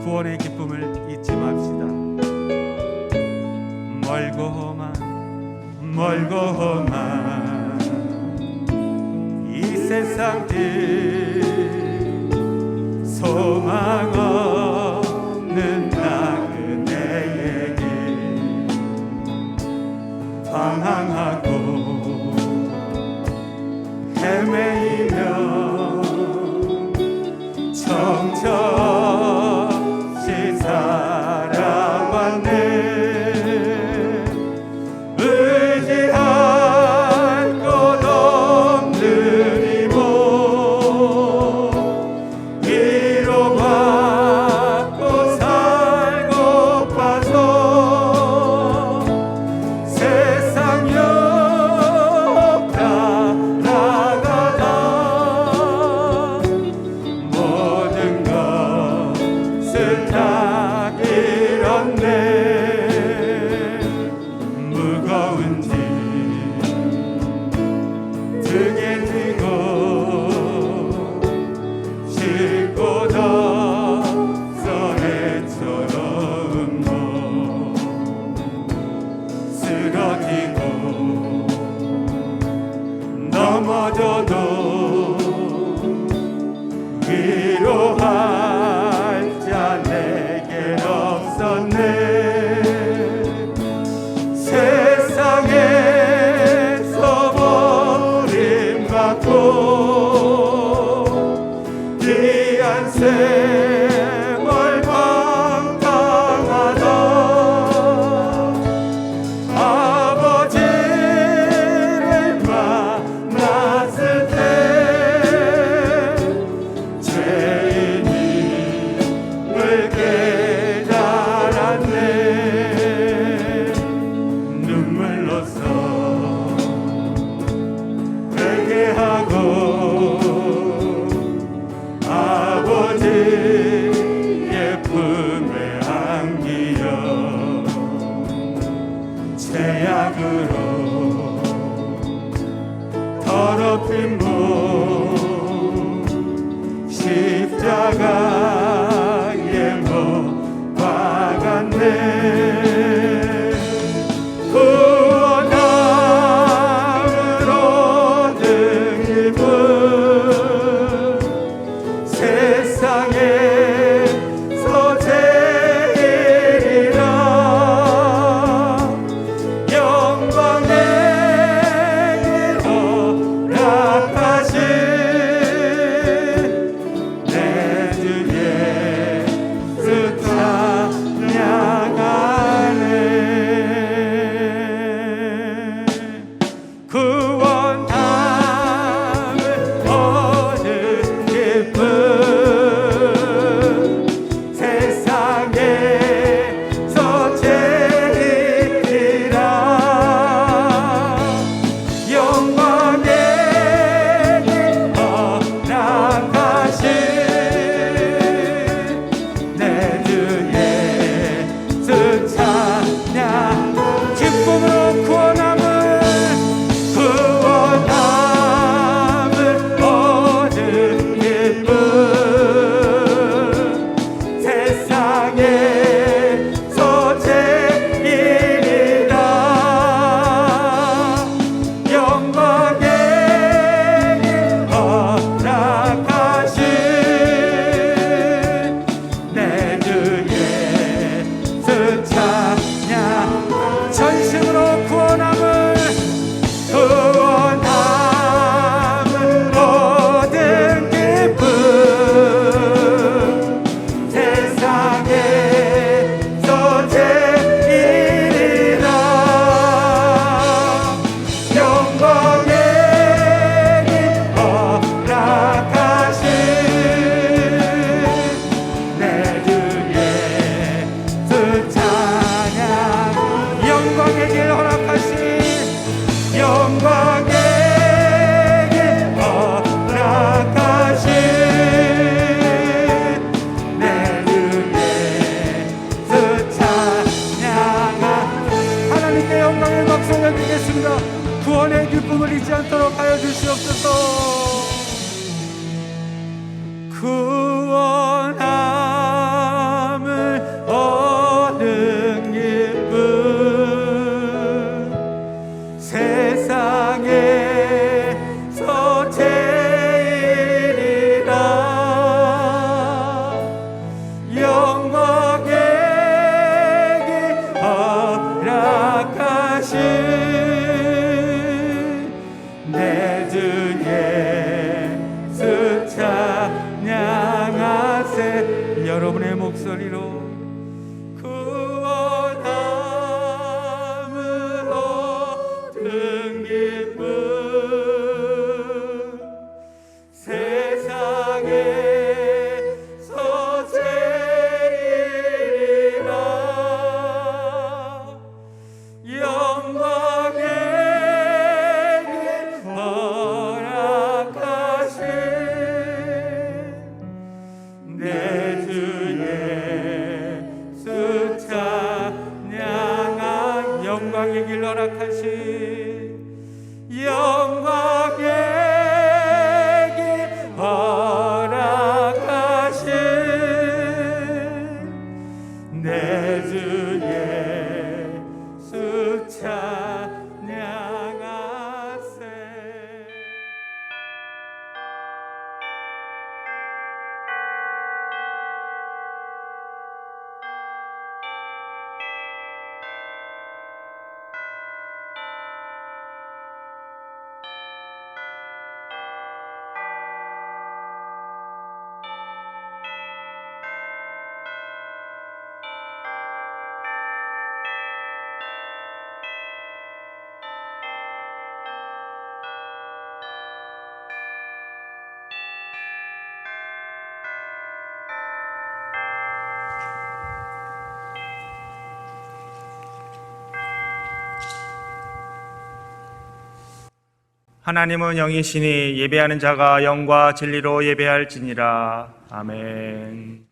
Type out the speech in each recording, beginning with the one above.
구원의 기쁨을 잊지 맙시다. 멀고 험한 이 세상 뒤 소망 없는 나그네의 길 방황하고 헤매이며 정처없이 살아왔네. 의지할 것 없는 이모 위로받고 살고 파서 세상 역 따라가다 모든 것을 다 잃었네. 무거운 짐 등에 지고 싣고 더 해처럼 쓰러지고 넘어져도 위로할 자 내게 없었네. 세상에서 버림받고 귀한 세월 방황하다 아버지를 만났을 때 죄인임을 깨달았네. 눈물로써 회개하고 아버지의 품에 안기어 죄악으로 더럽힌 몸 십자가에 못 박았네. 구원함을 얻은 기분 세상에서 제일이라 영광의 길 허락하신 내 주 예수 찬양하네. 구원함을 얻은 기쁨 세상에서 제일이라 영광의 길 허락하신 내 주 예수 찬양. 기쁨으로 구원함을 얻은 기쁨 세상에서 제일이라 영광의 길 허락하신 내 주 예수 찬양. 전심으로 구원함을 얻은 기쁨 세상에서 제일이라 영광의 길 허락하신 내 주 예수 찬양. 영광의 길 허락하신 영광의 길 허락하신 내 주 예수 찬양하. 하나님께 영광의 박수 올려드리겠습니다. 구원의 기쁨을 잊지 않도록 하여 주시옵소서. 구원함을 기쁨 세상에서 제일이라 영광에게 허락하신 내 주 예수 찬양한 영광의 길 허락하신 영광의 길 허락하신 내 주 예수 찬양하세. 하나님은 영이시니 예배하는 자가 영과 진리로 예배할지니라. 아멘.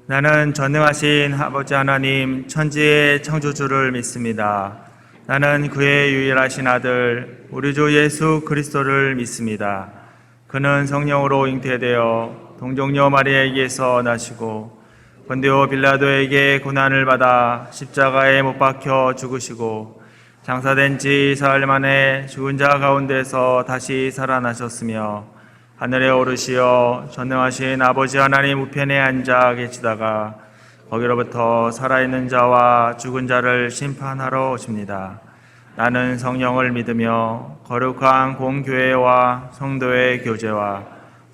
나는 전능하신 아버지 하나님 천지의 창조주를 믿습니다. 나는 그의 유일하신 아들 우리 주 예수 그리스도를 믿습니다. 그는 성령으로 잉태되어 동정녀 마리아에게서 나시고 본디오 빌라도에게 고난을 받아 십자가에 못 박혀 죽으시고 장사된 지 사흘 만에 죽은 자 가운데서 다시 살아나셨으며 하늘에 오르시어 전능하신 아버지 하나님 우편에 앉아 계시다가 거기로부터 살아있는 자와 죽은 자를 심판하러 오십니다. 나는 성령을 믿으며 거룩한 공교회와 성도의 교제와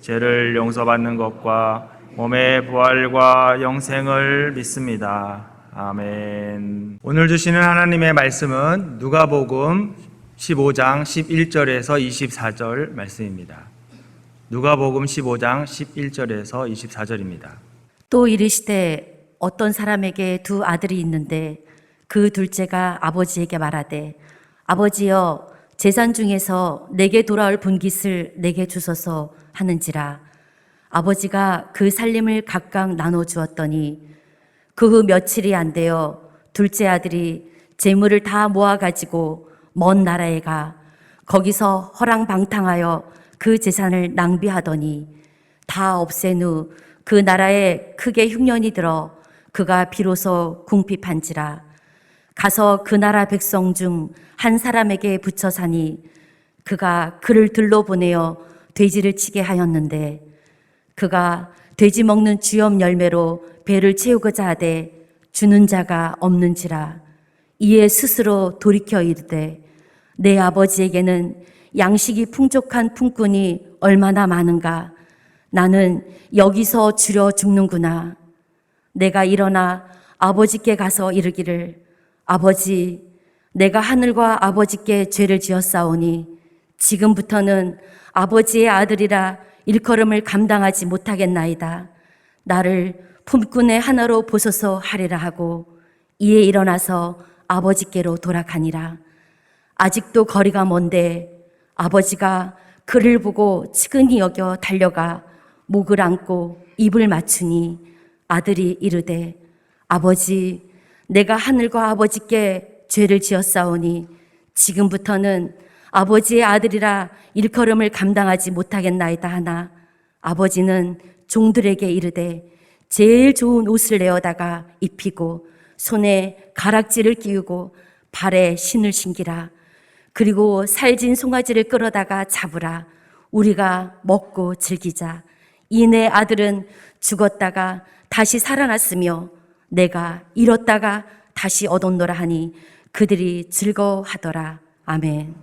죄를 용서받는 것과 몸의 부활과 영생을 믿습니다. 아멘. 오늘 주시는 하나님의 말씀은 누가복음 15장 11절에서 24절 말씀입니다. 누가복음 15장 11절에서 24절입니다. 또 이르시되 어떤 사람에게 두 아들이 있는데 그 둘째가 아버지에게 말하되 아버지여 재산 중에서 내게 돌아올 분깃을 내게 주소서 하는지라. 아버지가 그 살림을 각각 나눠 주었더니 그 후 며칠이 안 되어 둘째 아들이 재물을 다 모아 가지고 먼 나라에 가 거기서 허랑방탕하여 그 재산을 낭비하더니 다 없앤 후 그 나라에 크게 흉년이 들어 그가 비로소 궁핍한지라. 가서 그 나라 백성 중 한 사람에게 붙여 사니 그가 그를 들러 보내어 돼지를 치게 하였는데 그가 돼지 먹는 주염 열매로 배를 채우고자 하되 주는 자가 없는지라. 이에 스스로 돌이켜 이르되 내 아버지에게는 양식이 풍족한 품꾼이 얼마나 많은가. 나는 여기서 줄여 죽는구나. 내가 일어나 아버지께 가서 이르기를 아버지, 내가 하늘과 아버지께 죄를 지었사오니 지금부터는 아버지의 아들이라 일컬음을 감당하지 못하겠나이다. 나를 품꾼의 하나로 보소서 하리라 하고 이에 일어나서 아버지께로 돌아가니라. 아직도 거리가 먼데 아버지가 그를 보고 측은히 여겨 달려가 목을 안고 입을 맞추니 아들이 이르되 아버지, 내가 하늘과 아버지께 죄를 지었사오니 지금부터는 아버지의 아들이라 일컬음을 감당하지 못하겠나이다 하나 아버지는 종들에게 이르되 제일 좋은 옷을 내어다가 입히고 손에 가락지를 끼우고 발에 신을 신기라. 그리고 살진 송아지를 끌어다가 잡으라. 우리가 먹고 즐기자. 이 내 아들은 죽었다가 다시 살아났으며 내가 잃었다가 다시 얻었노라 하니 그들이 즐거워하더라. 아멘.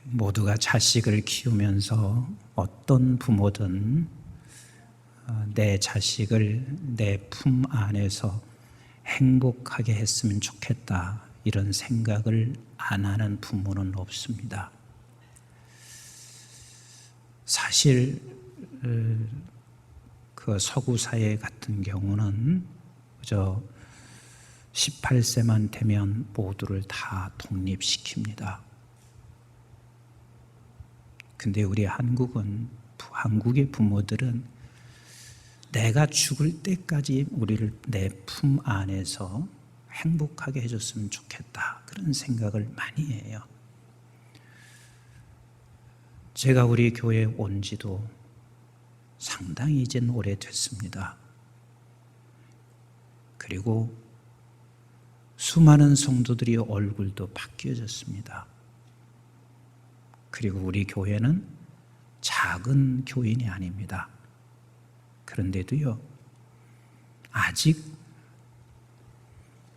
모두가 자식을 키우면서 어떤 부모든 내 자식을 내 품 안에서 행복하게 했으면 좋겠다, 이런 생각을 안 하는 부모는 없습니다. 사실 그 서구 사회 같은 경우는 그저 18세만 되면 모두를 다 독립시킵니다. 근데 우리 한국의 부모들은 내가 죽을 때까지 우리를 내 품 안에서 행복하게 해줬으면 좋겠다, 그런 생각을 많이 해요. 제가 우리 교회에 온 지도 상당히 이젠 오래됐습니다. 그리고 수많은 성도들이 얼굴도 바뀌어졌습니다. 그리고 우리 교회는 작은 교인이 아닙니다. 그런데도요, 아직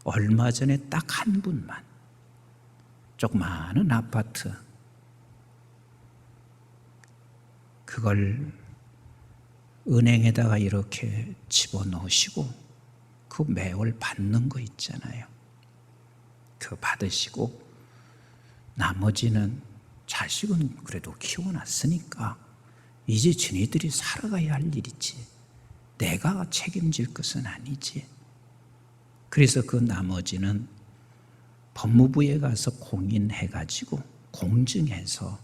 얼마 전에 딱 한 분만, 조그마한 아파트, 그걸 은행에다가 이렇게 집어넣으시고 그 매월 받는 거 있잖아요. 그거 받으시고 나머지는 자식은 그래도 키워놨으니까 이제 지네들이 살아가야 할 일이지, 내가 책임질 것은 아니지. 그래서 그 나머지는 법무부에 가서 공인해가지고 공증해서,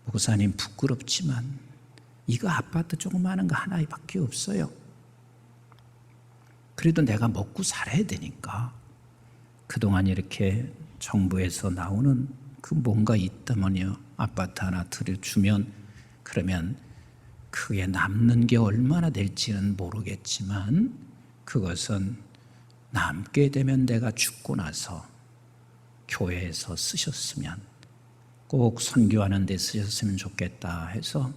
목사님 부끄럽지만 이거 아파트 조그마한 거 하나밖에 없어요. 그래도 내가 먹고 살아야 되니까 그동안 이렇게 정부에서 나오는 그 뭔가 있다면요, 아파트 하나 들여주면, 그러면 그게 남는 게 얼마나 될지는 모르겠지만 그것은 남게 되면 내가 죽고 나서 교회에서 쓰셨으면, 꼭 선교하는 데 쓰셨으면 좋겠다 해서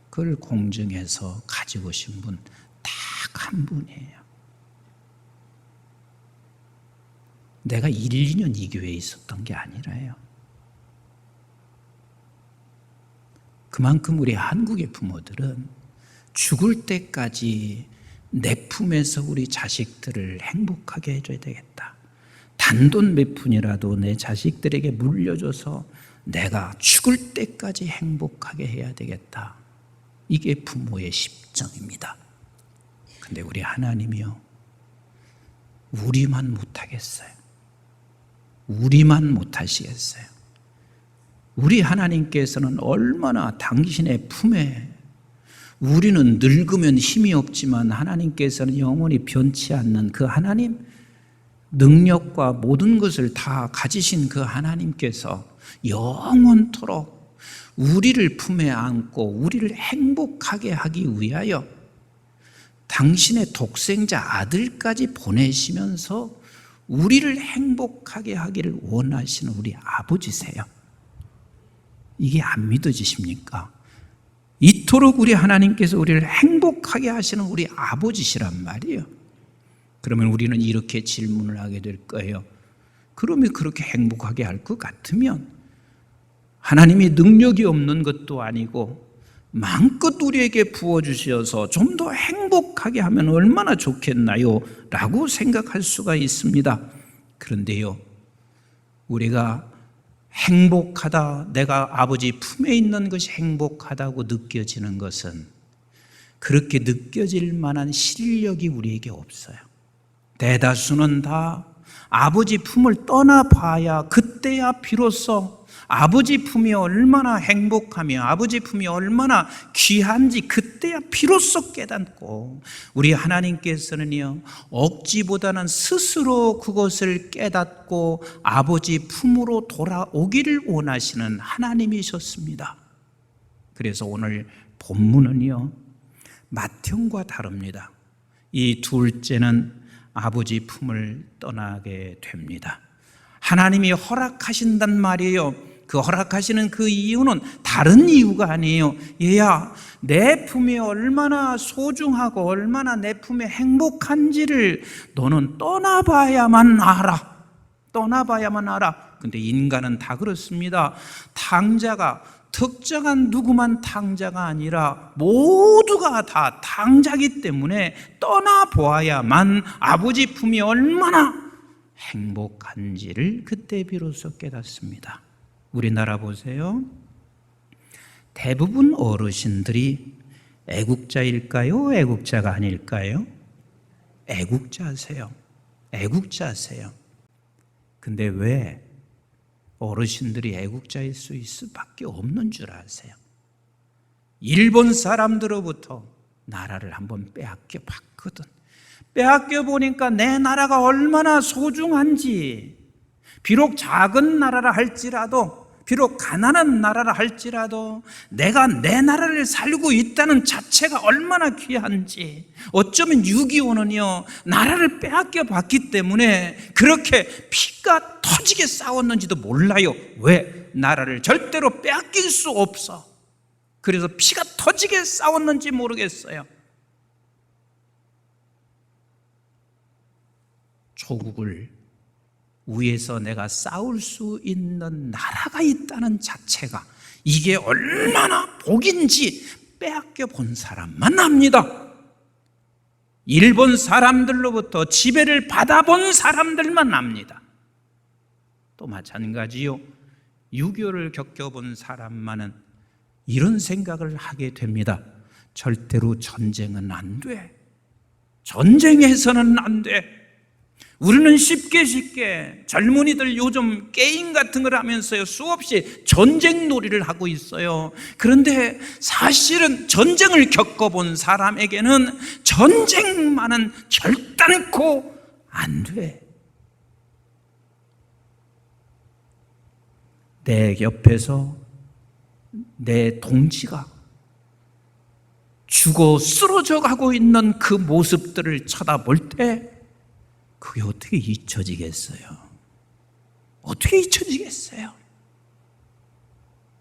그걸 공증해서 가지고 오신 분 딱 한 분이에요. 내가 1, 2년 이 교회에 있었던 게 아니라요. 그만큼 우리 한국의 부모들은 죽을 때까지 내 품에서 우리 자식들을 행복하게 해줘야 되겠다. 단돈 몇 푼이라도 내 자식들에게 물려줘서 내가 죽을 때까지 행복하게 해야 되겠다. 이게 부모의 심정입니다. 근데 우리 하나님이요, 우리만 못하겠어요. 우리만 못하시겠어요. 우리 하나님께서는 얼마나 당신의 품에, 우리는 늙으면 힘이 없지만 하나님께서는 영원히 변치 않는 그 하나님, 능력과 모든 것을 다 가지신 그 하나님께서 영원토록 우리를 품에 안고 우리를 행복하게 하기 위하여 당신의 독생자 아들까지 보내시면서 우리를 행복하게 하기를 원하시는 우리 아버지세요. 이게 안 믿어지십니까? 이토록 우리 하나님께서 우리를 행복하게 하시는 우리 아버지시란 말이에요. 그러면 우리는 이렇게 질문을 하게 될 거예요. 그러면 그렇게 행복하게 할 것 같으면 하나님이 능력이 없는 것도 아니고 마음껏 우리에게 부어주셔서 좀 더 행복하게 하면 얼마나 좋겠나요? 라고 생각할 수가 있습니다. 그런데요, 우리가 행복하다, 내가 아버지 품에 있는 것이 행복하다고 느껴지는 것은 그렇게 느껴질 만한 실력이 우리에게 없어요. 대다수는 다 아버지 품을 떠나봐야 그때야 비로소 아버지 품이 얼마나 행복하며 아버지 품이 얼마나 귀한지 그때야 비로소 깨닫고, 우리 하나님께서는요, 억지보다는 스스로 그것을 깨닫고 아버지 품으로 돌아오기를 원하시는 하나님이셨습니다. 그래서 오늘 본문은요, 맏형과 다릅니다. 이 둘째는 아버지 품을 떠나게 됩니다. 하나님이 허락하신단 말이에요. 그 허락하시는 그 이유는 다른 이유가 아니에요. 얘야, 내 품이 얼마나 소중하고 얼마나 내 품에 행복한지를 너는 떠나봐야만 알아. 떠나봐야만 알아. 근데 인간은 다 그렇습니다. 탕자가 특정한 누구만 탕자가 아니라 모두가 다 탕자이기 때문에 떠나보아야만 아버지 품이 얼마나 행복한지를 그때 비로소 깨닫습니다. 우리나라 보세요. 대부분 어르신들이 애국자일까요? 애국자가 아닐까요? 애국자세요. 애국자세요. 근데 왜 어르신들이 애국자일 수 있을 수밖에 없는 줄 아세요? 일본 사람들로부터 나라를 한번 빼앗겨 봤거든. 빼앗겨 보니까 내 나라가 얼마나 소중한지, 비록 작은 나라라 할지라도, 비록 가난한 나라라 할지라도 내가 내 나라를 살고 있다는 자체가 얼마나 귀한지, 어쩌면 6.25는요 나라를 빼앗겨 봤기 때문에 그렇게 피가 터지게 싸웠는지도 몰라요. 왜? 나라를 절대로 빼앗길 수 없어. 그래서 피가 터지게 싸웠는지 모르겠어요. 조국을 위에서 내가 싸울 수 있는 나라가 있다는 자체가 이게 얼마나 복인지 빼앗겨 본 사람만 압니다. 일본 사람들로부터 지배를 받아본 사람들만 압니다. 또 마찬가지요. 6.25를 겪어본 사람만은 이런 생각을 하게 됩니다. 절대로 전쟁은 안 돼. 전쟁해서는 안 돼. 우리는 쉽게 젊은이들 요즘 게임 같은 걸 하면서요 수없이 전쟁 놀이를 하고 있어요. 그런데 사실은 전쟁을 겪어본 사람에게는 전쟁만은 결단코 안 돼. 내 옆에서 내 동지가 죽어 쓰러져 가고 있는 그 모습들을 쳐다볼 때 그게 어떻게 잊혀지겠어요? 어떻게 잊혀지겠어요?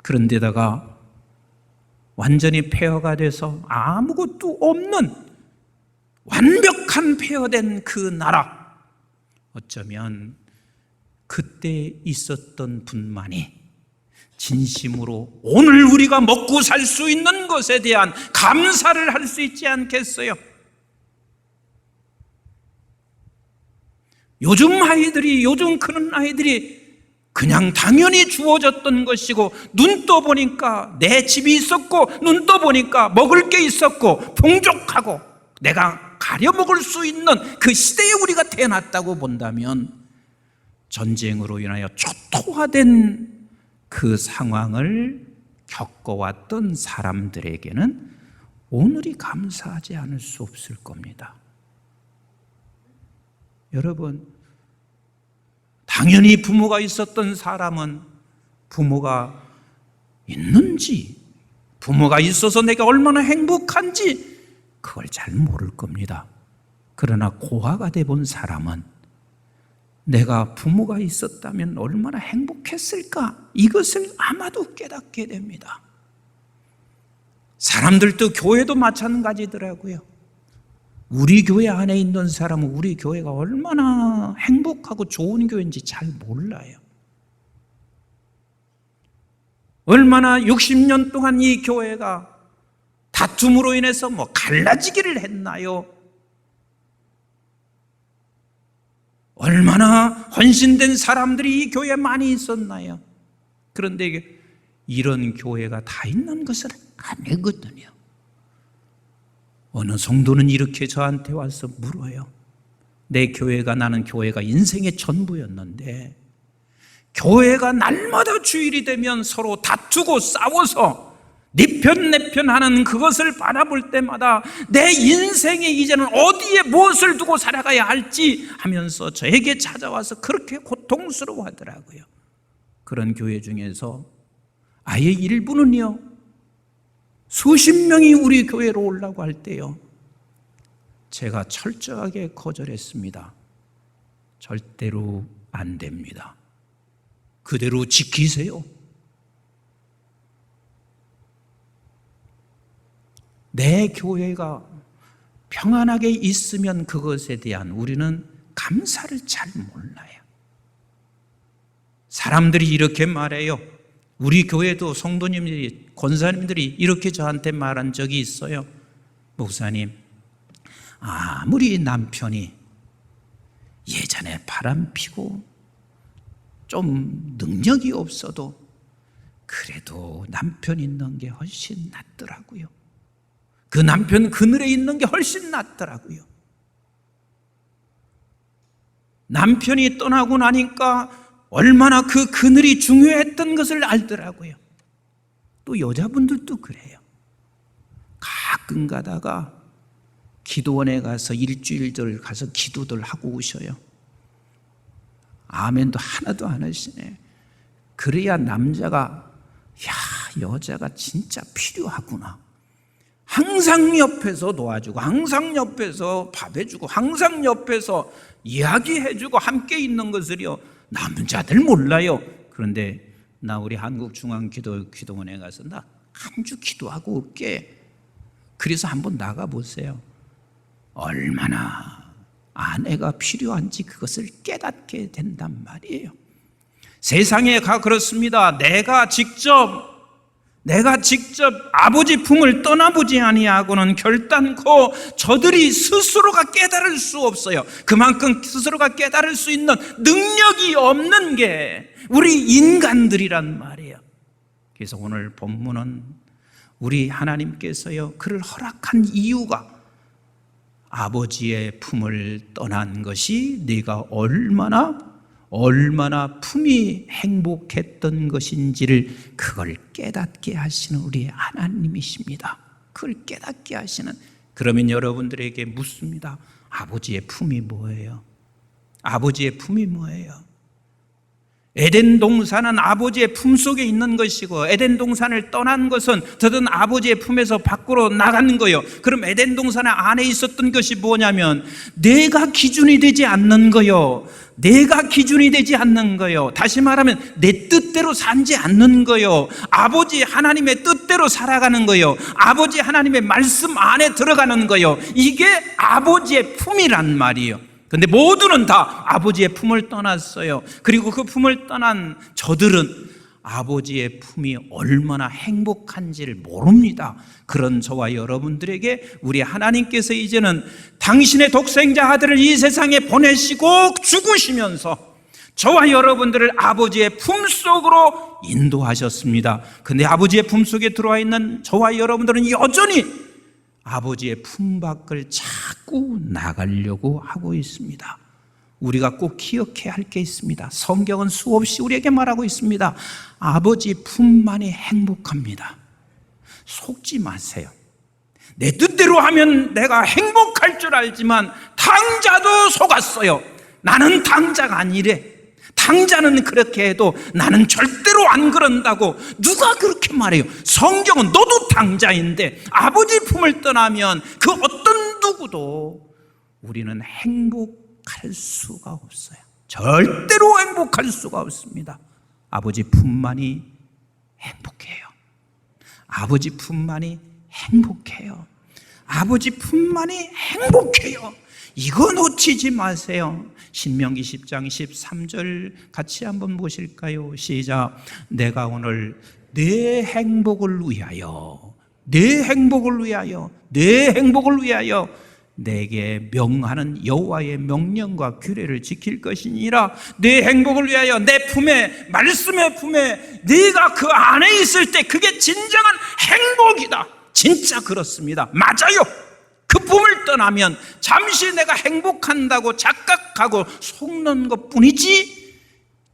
그런데다가 완전히 폐허가 돼서 아무것도 없는 완벽한 폐허된 그 나라, 어쩌면 그때 있었던 분만이 진심으로 오늘 우리가 먹고 살 수 있는 것에 대한 감사를 할 수 있지 않겠어요? 요즘 크는 아이들이 그냥 당연히 주어졌던 것이고, 눈 떠보니까 내 집이 있었고, 눈 떠보니까 먹을 게 있었고, 풍족하고 내가 가려먹을 수 있는 그 시대에 우리가 태어났다고 본다면, 전쟁으로 인하여 초토화된 그 상황을 겪어왔던 사람들에게는 오늘이 감사하지 않을 수 없을 겁니다. 여러분, 당연히 부모가 있었던 사람은 부모가 있는지, 부모가 있어서 내가 얼마나 행복한지 그걸 잘 모를 겁니다. 그러나 고아가 돼본 사람은 내가 부모가 있었다면 얼마나 행복했을까, 이것을 아마도 깨닫게 됩니다. 사람들도 교회도 마찬가지더라고요. 우리 교회 안에 있는 사람은 우리 교회가 얼마나 행복하고 좋은 교회인지 잘 몰라요. 얼마나 60년 동안 이 교회가 다툼으로 인해서 갈라지기를 했나요? 얼마나 헌신된 사람들이 이 교회에 많이 있었나요? 그런데 이런 교회가 다 있는 것은 아니거든요. 어느 성도는 이렇게 저한테 와서 물어요. 내 교회가, 나는 교회가 인생의 전부였는데 교회가 날마다 주일이 되면 서로 다투고 싸워서 네 편 내 편 하는 그것을 바라볼 때마다 내 인생에 이제는 어디에 무엇을 두고 살아가야 할지 하면서 저에게 찾아와서 그렇게 고통스러워 하더라고요. 그런 교회 중에서 아예 일부는요, 수십 명이 우리 교회로 오려고 할 때요, 제가 철저하게 거절했습니다. 절대로 안 됩니다. 그대로 지키세요. 내 교회가 평안하게 있으면 그것에 대한 우리는 감사를 잘 몰라요. 사람들이 이렇게 말해요. 우리 교회도 성도님들이, 권사님들이 이렇게 저한테 말한 적이 있어요. 목사님, 아무리 남편이 예전에 바람 피고 좀 능력이 없어도 그래도 남편 있는 게 훨씬 낫더라고요. 그 남편 그늘에 있는 게 훨씬 낫더라고요. 남편이 떠나고 나니까 얼마나 그 그늘이 중요했던 것을 알더라고요. 또 여자분들도 그래요. 가끔 가다가 기도원에 가서 일주일들 가서 기도들 하고 오셔요. 아멘도 하나도 안 하시네. 그래야 남자가 여자가 진짜 필요하구나. 항상 옆에서 도와주고, 항상 옆에서 밥 해주고, 항상 옆에서 이야기해주고 함께 있는 것을요 남자들 몰라요. 그런데 나 우리 한국중앙기도원에 가서 나 한 주 기도하고 올게. 그래서 한번 나가보세요. 얼마나 아내가 필요한지 그것을 깨닫게 된단 말이에요. 세상에 그렇습니다. 내가 직접 아버지 품을 떠나보지 아니하고는 결단코 저들이 스스로가 깨달을 수 없어요. 그만큼 스스로가 깨달을 수 있는 능력이 없는 게 우리 인간들이란 말이에요. 그래서 오늘 본문은 우리 하나님께서요 그를 허락한 이유가 아버지의 품을 떠난 것이 네가 얼마나 품이 행복했던 것인지를 그걸 깨닫게 하시는 우리 하나님이십니다. 그걸 깨닫게 하시는. 그러면 여러분들에게 묻습니다. 아버지의 품이 뭐예요? 아버지의 품이 뭐예요? 에덴 동산은 아버지의 품 속에 있는 것이고, 에덴 동산을 떠난 것은 저든 아버지의 품에서 밖으로 나간 거예요. 그럼 에덴 동산 안에 있었던 것이 뭐냐면 내가 기준이 되지 않는 거요. 내가 기준이 되지 않는 거요. 다시 말하면 내 뜻대로 살지 않는 거요. 아버지 하나님의 뜻대로 살아가는 거요. 아버지 하나님의 말씀 안에 들어가는 거요. 이게 아버지의 품이란 말이에요. 근데 모두는 다 아버지의 품을 떠났어요. 그리고 그 품을 떠난 저들은 아버지의 품이 얼마나 행복한지를 모릅니다. 그런 저와 여러분들에게 우리 하나님께서 이제는 당신의 독생자 아들을 이 세상에 보내시고 죽으시면서 저와 여러분들을 아버지의 품 속으로 인도하셨습니다. 근데 아버지의 품 속에 들어와 있는 저와 여러분들은 여전히 아버지의 품 밖을 자꾸 나가려고 하고 있습니다. 우리가 꼭 기억해야 할 게 있습니다. 성경은 수없이 우리에게 말하고 있습니다. 아버지 품만이 행복합니다. 속지 마세요. 내 뜻대로 하면 내가 행복할 줄 알지만 당자도 속았어요. 나는 당자가 아니래. 당자는 그렇게 해도 나는 절대로 안 그런다고 누가 그렇게 말해요? 성경은 너도 당자인데 아버지 품을 떠나면 그 어떤 누구도 우리는 행복할 수가 없어요. 절대로 행복할 수가 없습니다. 아버지 품만이 행복해요. 아버지 품만이 행복해요. 아버지 품만이 행복해요. 이거 놓치지 마세요. 신명기 10장 13절 같이 한번 보실까요? 시작. 내가 오늘 내 행복을 위하여 내게 명하는 여호와의 명령과 규례를 지킬 것이니라. 내 행복을 위하여 내 품에, 말씀의 품에 네가 그 안에 있을 때 그게 진정한 행복이다. 진짜 그렇습니다. 맞아요. 그 품을 떠나면 잠시 내가 행복한다고 착각하고 속는 것뿐이지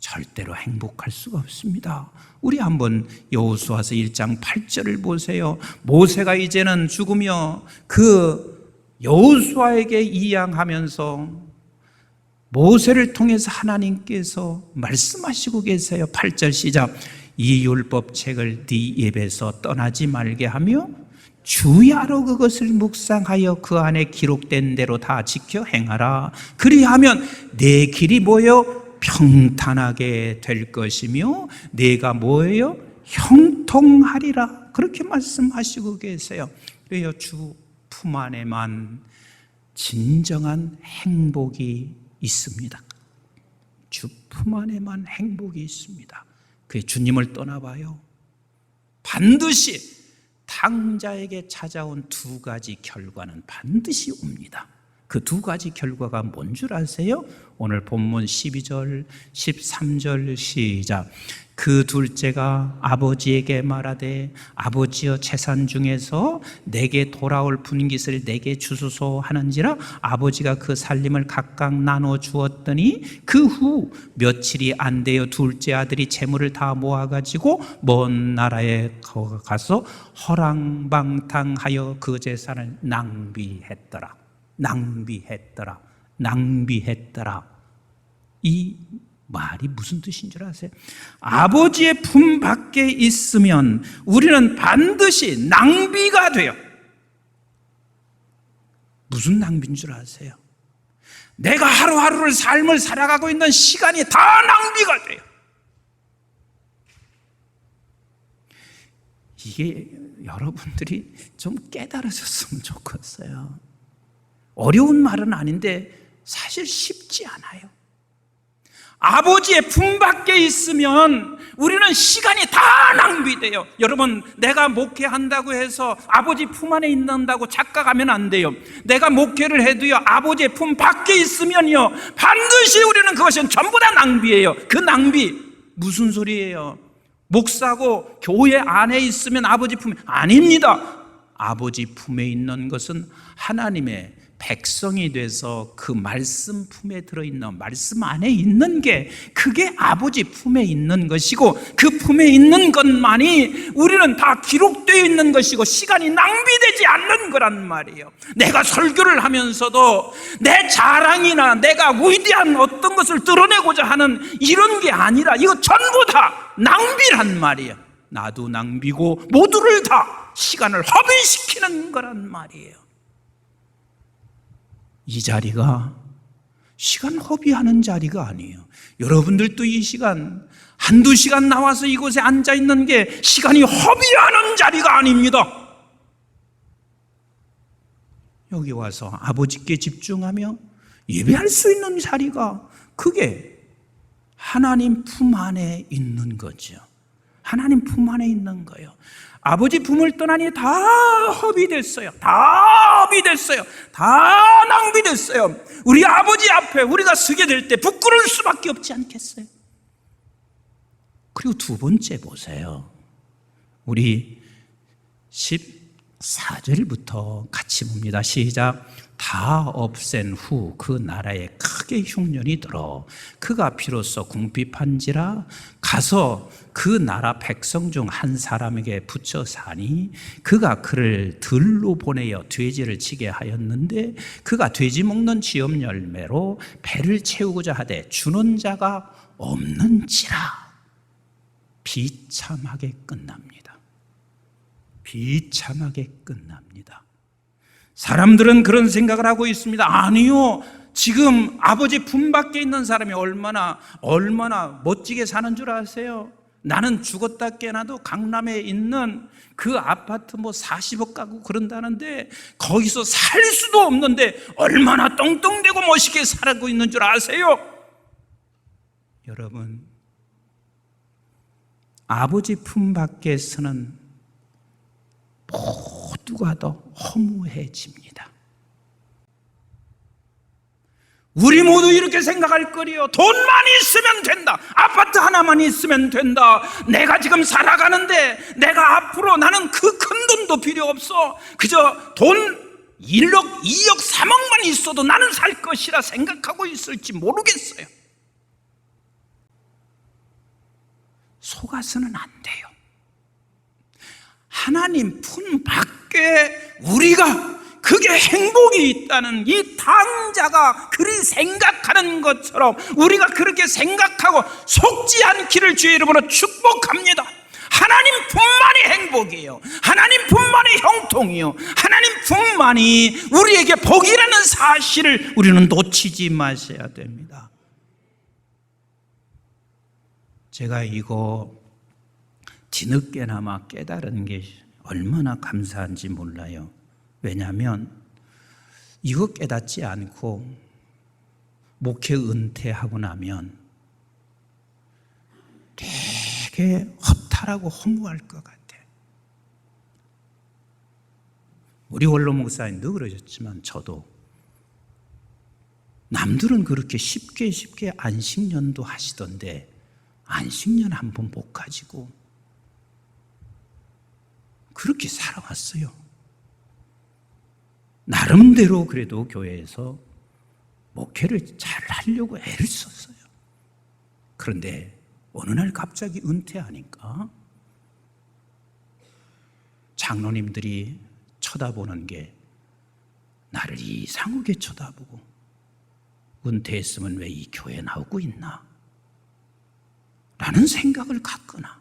절대로 행복할 수가 없습니다. 우리 한번 여호수아서 1장 8절을 보세요. 모세가 이제는 죽으며 그 여호수아에게 이양하면서 모세를 통해서 하나님께서 말씀하시고 계세요. 8절 시작. 이 율법책을 네 입에서 떠나지 말게 하며 주야로 그것을 묵상하여 그 안에 기록된 대로 다 지켜 행하라. 그리하면 내 길이 뭐예요? 평탄하게 될 것이며 내가 뭐예요? 형통하리라. 그렇게 말씀하시고 계세요. 그래요, 주 품 안에만 진정한 행복이 있습니다. 주 품 안에만 행복이 있습니다. 그 주님을 떠나봐요. 반드시 탕자에게 찾아온 두 가지 결과는 반드시 옵니다. 그 두 가지 결과가 뭔 줄 아세요? 오늘 본문 12절, 13절 시작. 그 둘째가 아버지에게 말하되 아버지여 재산 중에서 내게 돌아올 분깃을 내게 주소서 하는지라. 아버지가 그 살림을 각각 나눠 주었더니 그 후 며칠이 안 되어 둘째 아들이 재물을 다 모아가지고 먼 나라에 가서 허랑방탕하여 그 재산을 낭비했더라. 이 말이 무슨 뜻인 줄 아세요? 아버지의 품 밖에 있으면 우리는 반드시 낭비가 돼요. 무슨 낭비인 줄 아세요? 내가 하루하루를 삶을 살아가고 있는 시간이 다 낭비가 돼요. 이게 여러분들이 좀 깨달으셨으면 좋겠어요. 어려운 말은 아닌데 사실 쉽지 않아요. 아버지의 품 밖에 있으면 우리는 시간이 다 낭비돼요. 여러분, 내가 목회한다고 해서 아버지 품 안에 있는다고 착각하면 안 돼요. 내가 목회를 해도요, 아버지의 품 밖에 있으면요, 반드시 우리는 그것은 전부 다 낭비예요. 그 낭비 무슨 소리예요? 목사고 교회 안에 있으면 아버지 품에, 아닙니다. 아버지 품에 있는 것은 하나님의 백성이 돼서 그 말씀 품에 들어있는, 말씀 안에 있는 게, 그게 아버지 품에 있는 것이고, 그 품에 있는 것만이 우리는 다 기록되어 있는 것이고 시간이 낭비되지 않는 거란 말이에요. 내가 설교를 하면서도 내 자랑이나 내가 위대한 어떤 것을 드러내고자 하는 이런 게 아니라 이거 전부 다 낭비란 말이에요. 나도 낭비고 모두를 다 시간을 허비시키는 거란 말이에요. 이 자리가 시간 허비하는 자리가 아니에요. 여러분들도 이 시간 한두 시간 나와서 이곳에 앉아 있는 게 시간이 허비하는 자리가 아닙니다. 여기 와서 아버지께 집중하며 예배할 수 있는 자리가, 그게 하나님 품 안에 있는 거죠. 하나님 품 안에 있는 거예요. 아버지 품을 떠나니 다 허비됐어요. 다 허비됐어요. 다 낭비됐어요. 우리 아버지 앞에 우리가 서게 될 때 부끄러울 수밖에 없지 않겠어요? 그리고 두 번째 보세요. 우리 14절부터 같이 봅니다. 시작. 다 없앤 후 그 나라에 크게 흉년이 들어 그가 비로소 궁핍한지라 가서 그 나라 백성 중 한 사람에게 붙여 사니 그가 그를 들로 보내어 돼지를 치게 하였는데 그가 돼지 먹는 지업 열매로 배를 채우고자 하되 주는 자가 없는지라. 비참하게 끝납니다. 비참하게 끝납니다. 사람들은 그런 생각을 하고 있습니다. 아니요, 지금 아버지 품 밖에 있는 사람이 얼마나 멋지게 사는 줄 아세요? 나는 죽었다 깨어나도 강남에 있는 그 아파트 40억 가구 그런다는데 거기서 살 수도 없는데 얼마나 똥똥대고 멋있게 살고 있는 줄 아세요? 여러분, 아버지 품 밖에서는 모두가 더 허무해집니다. 우리 모두 이렇게 생각할 거리요. 돈만 있으면 된다. 아파트 하나만 있으면 된다. 내가 지금 살아가는데 내가 앞으로 나는 그 큰 돈도 필요 없어. 그저 돈 1억, 2억, 3억만 있어도 나는 살 것이라 생각하고 있을지 모르겠어요. 속아서는 안 돼요. 하나님 품 밖에 우리가 그게 행복이 있다는 이 탕자가 그리 생각하는 것처럼 우리가 그렇게 생각하고 속지 않기를 주의 이름으로 축복합니다. 하나님뿐만이 행복이에요. 하나님뿐만이 형통이요. 하나님뿐만이 우리에게 복이라는 사실을 우리는 놓치지 마셔야 됩니다. 제가 이거 뒤늦게나마 깨달은 게 얼마나 감사한지 몰라요. 왜냐하면 이거 깨닫지 않고 목회 은퇴하고 나면 되게 허탈하고 허무할 것 같아. 우리 원로 목사님도 그러셨지만 저도 남들은 그렇게 쉽게 안식년도 하시던데 안식년 한 번 못 가지고 그렇게 살아왔어요. 나름대로 그래도 교회에서 목회를 잘 하려고 애를 썼어요. 그런데 어느 날 갑자기 은퇴하니까 장로님들이 쳐다보는 게 나를 이상하게 쳐다보고 은퇴했으면 왜 이 교회에 나오고 있나? 라는 생각을 갖거나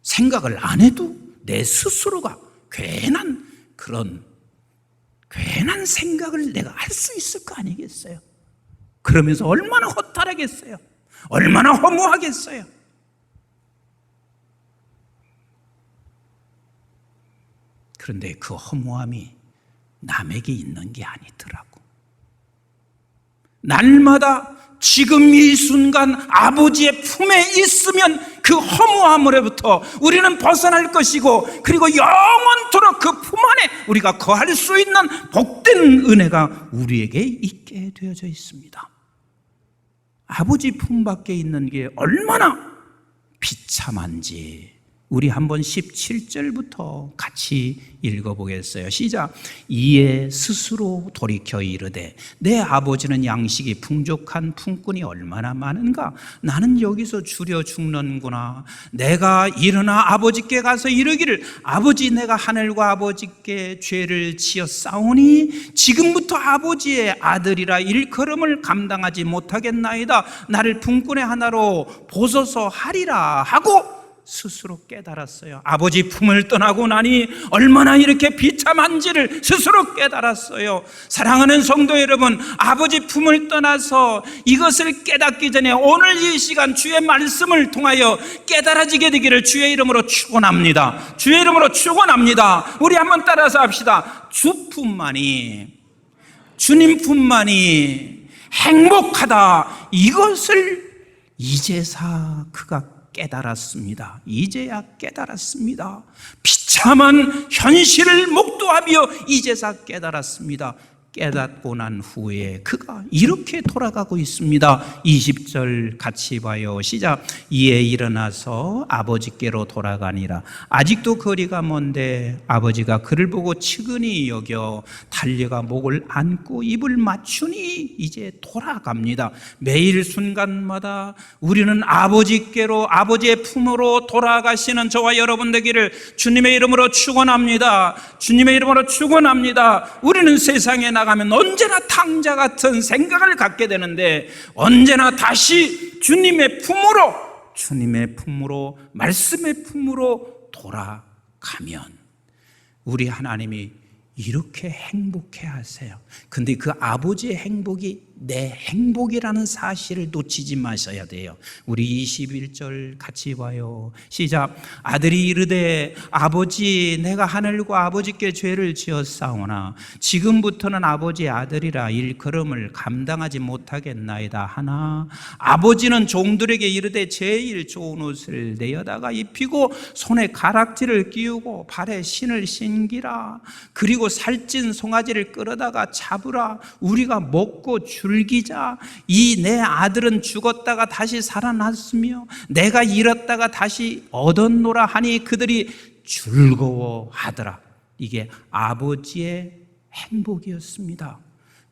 생각을 안 해도 내 스스로가 괜한 생각을 내가 할 수 있을 거 아니겠어요? 그러면서 얼마나 허탈하겠어요? 얼마나 허무하겠어요? 그런데 그 허무함이 남에게 있는 게 아니더라고. 날마다 지금 이 순간 아버지의 품에 있으면 그 허무함으로부터 우리는 벗어날 것이고, 그리고 영원토록 그 품 안에 우리가 거할 수 있는 복된 은혜가 우리에게 있게 되어져 있습니다. 아버지 품 밖에 있는 게 얼마나 비참한지 우리 한번 17절부터 같이 읽어보겠어요. 시작. 이에 스스로 돌이켜 이르되 내 아버지는 양식이 풍족한 품꾼이 얼마나 많은가? 나는 여기서 줄여 죽는구나. 내가 일어나 아버지께 가서 이르기를 아버지, 내가 하늘과 아버지께 죄를 지었사오니 지금부터 아버지의 아들이라 일컬음을 감당하지 못하겠나이다. 나를 품꾼의 하나로 보소서 하리라 하고 스스로 깨달았어요. 아버지 품을 떠나고 나니 얼마나 이렇게 비참한지를 스스로 깨달았어요. 사랑하는 성도 여러분, 아버지 품을 떠나서 이것을 깨닫기 전에 오늘 이 시간 주의 말씀을 통하여 깨달아지게 되기를 주의 이름으로 축원합니다. 주의 이름으로 축원합니다. 우리 한번 따라서 합시다. 주님뿐만이 행복하다. 이것을 이제사 그가 깨달았습니다. 이제야 깨달았습니다. 비참한 현실을 목도하며 이제사 깨달았습니다. 깨닫고 난 후에 그가 이렇게 돌아가고 있습니다. 20절 같이 봐요. 시작. 이에 일어나서 아버지께로 돌아가니라. 아직도 거리가 먼데 아버지가 그를 보고 측은히 여겨 달려가 목을 안고 입을 맞추니 이제 돌아갑니다. 매일 순간마다 우리는 아버지께로, 아버지의 품으로 돌아가시는 저와 여러분 되기를 주님의 이름으로 축원합니다. 주님의 이름으로 축원합니다. 우리는 세상에 나가면 언제나 탕자 같은 생각을 갖게 되는데 언제나 다시 주님의 품으로 말씀의 품으로 돌아가면 우리 하나님이 이렇게 행복해 하세요. 근데 그 아버지의 행복이 내 행복이라는 사실을 놓치지 마셔야 돼요. 우리 21절 같이 봐요. 시작. 아들이 이르되 아버지, 내가 하늘과 아버지께 죄를 지었사오나 지금부터는 아버지의 아들이라 일컬음을 감당하지 못하겠나이다 하나 아버지는 종들에게 이르되 제일 좋은 옷을 내어다가 입히고 손에 가락지를 끼우고 발에 신을 신기라. 그리고 살찐 송아지를 끌어다가 잡으라. 우리가 먹고 즐기자. 이 내 아들은 죽었다가 다시 살아났으며 내가 잃었다가 다시 얻었노라 하니 그들이 즐거워하더라. 이게 아버지의 행복이었습니다.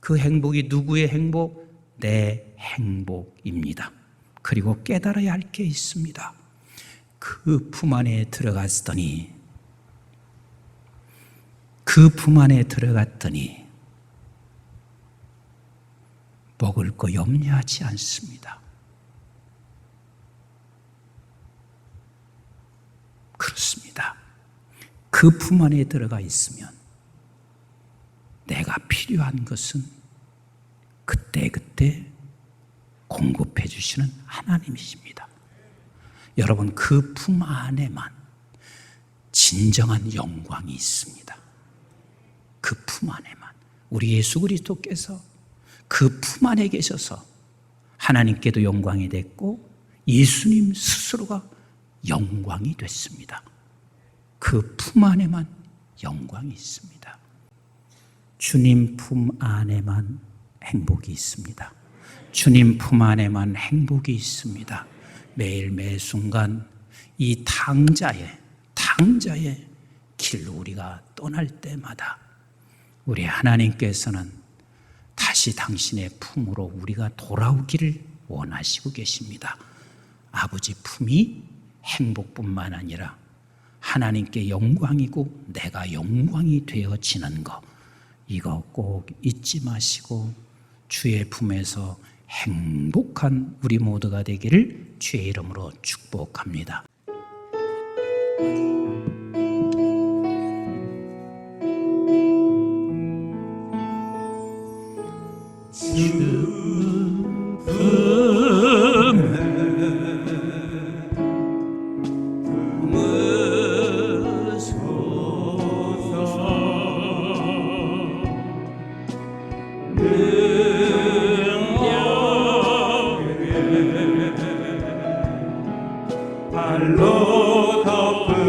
그 행복이 누구의 행복? 내 행복입니다. 그리고 깨달아야 할 게 있습니다. 그 품 안에 들어갔더니 먹을 거 염려하지 않습니다. 그렇습니다. 그 품 안에 들어가 있으면 내가 필요한 것은 그때그때 공급해 주시는 하나님이십니다. 여러분, 그 품 안에만 진정한 영광이 있습니다. 그 품 안에만. 우리 예수 그리스도께서 그 품 안에 계셔서 하나님께도 영광이 됐고 예수님 스스로가 영광이 됐습니다. 그 품 안에만 영광이 있습니다. 주님 품 안에만 행복이 있습니다. 주님 품 안에만 행복이 있습니다. 매일 매 순간 이 당자의 길로 우리가 떠날 때마다 우리 하나님께서는 다시 당신의 품으로 우리가 돌아오기를 원하시고 계십니다. 아버지 품이 행복뿐만 아니라 하나님께 영광이고 내가 영광이 되어지는 것, 이거 꼭 잊지 마시고 주의 품에서 행복한 우리 모두가 되기를 주의 이름으로 축복합니다. 발로 덮으소서.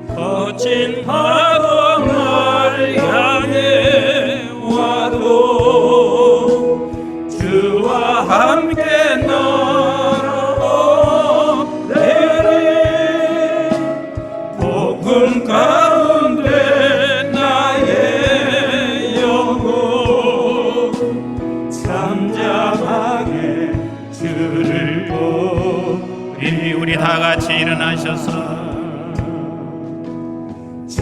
거친 파도 날 향해 와도 주와 함께 날아오리니 폭풍 가운데 나의 영혼 잠잠하게 주를 보리. 우리 다 같이 일어나셔서 주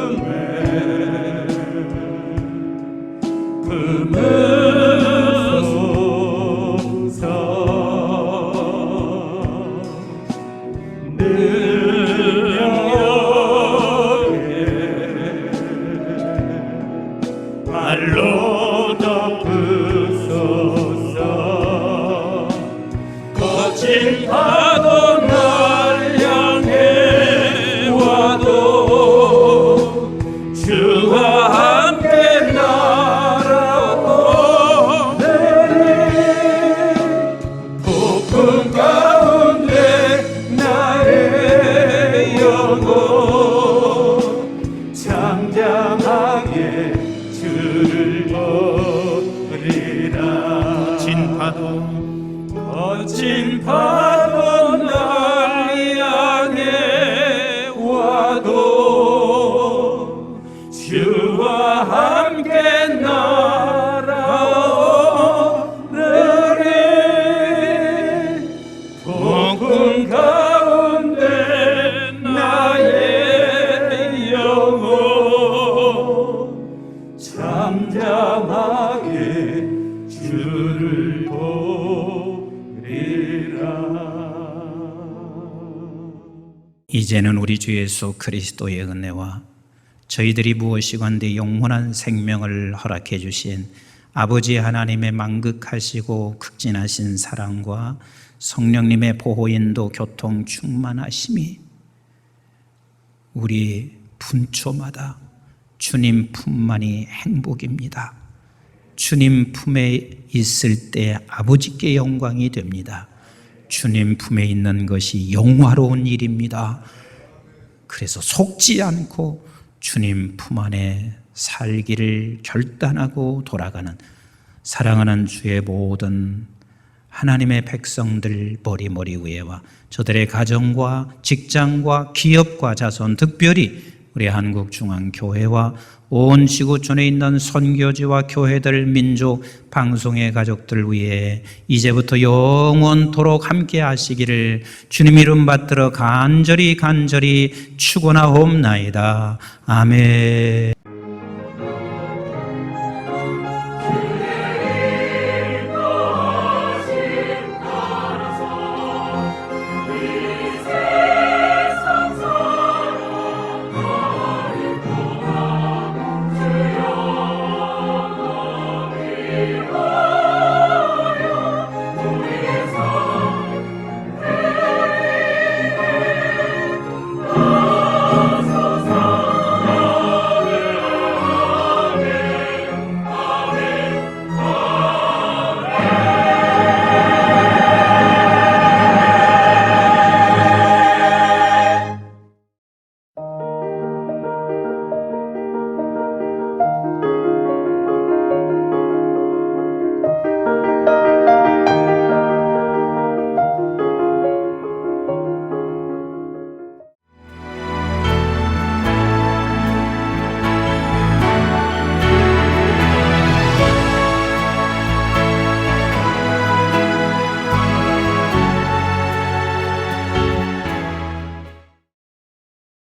품에 품으소서. 능력에 발로 덮으소서. 거친 파도 날 향해 와도 주와 함께 날아오리니 폭풍 가운데 나의 영혼 잠잠하게 주를 보리라. 거친 파도 날 향해 와도 주와 함께 날아오리니 폭풍 가운데 나의 영혼 잠잠하게 주를 보리라. 이제는 우리 주 예수 그리스도의 은혜와 저희들이 무엇이건대 영원한 생명을 허락해 주신 아버지 하나님의 만극하시고 극진하신 사랑과 성령님의 보호 인도 교통 충만하심이 우리 분초마다 주님 품만이 행복입니다. 주님 품에 있을 때 아버지께 영광이 됩니다. 주님 품에 있는 것이 영화로운 일입니다. 그래서 속지 않고 주님 품 안에 살기를 결단하고 돌아가는 사랑하는 주의 모든 하나님의 백성들 머리 위에와 저들의 가정과 직장과 기업과 자손, 특별히 우리 한국중앙교회와 온 지구촌에 있는 선교지와 교회들, 민족, 방송의 가족들 위해 이제부터 영원토록 함께 하시기를 주님 이름 받들어 간절히 축원하옵나이다. 아멘.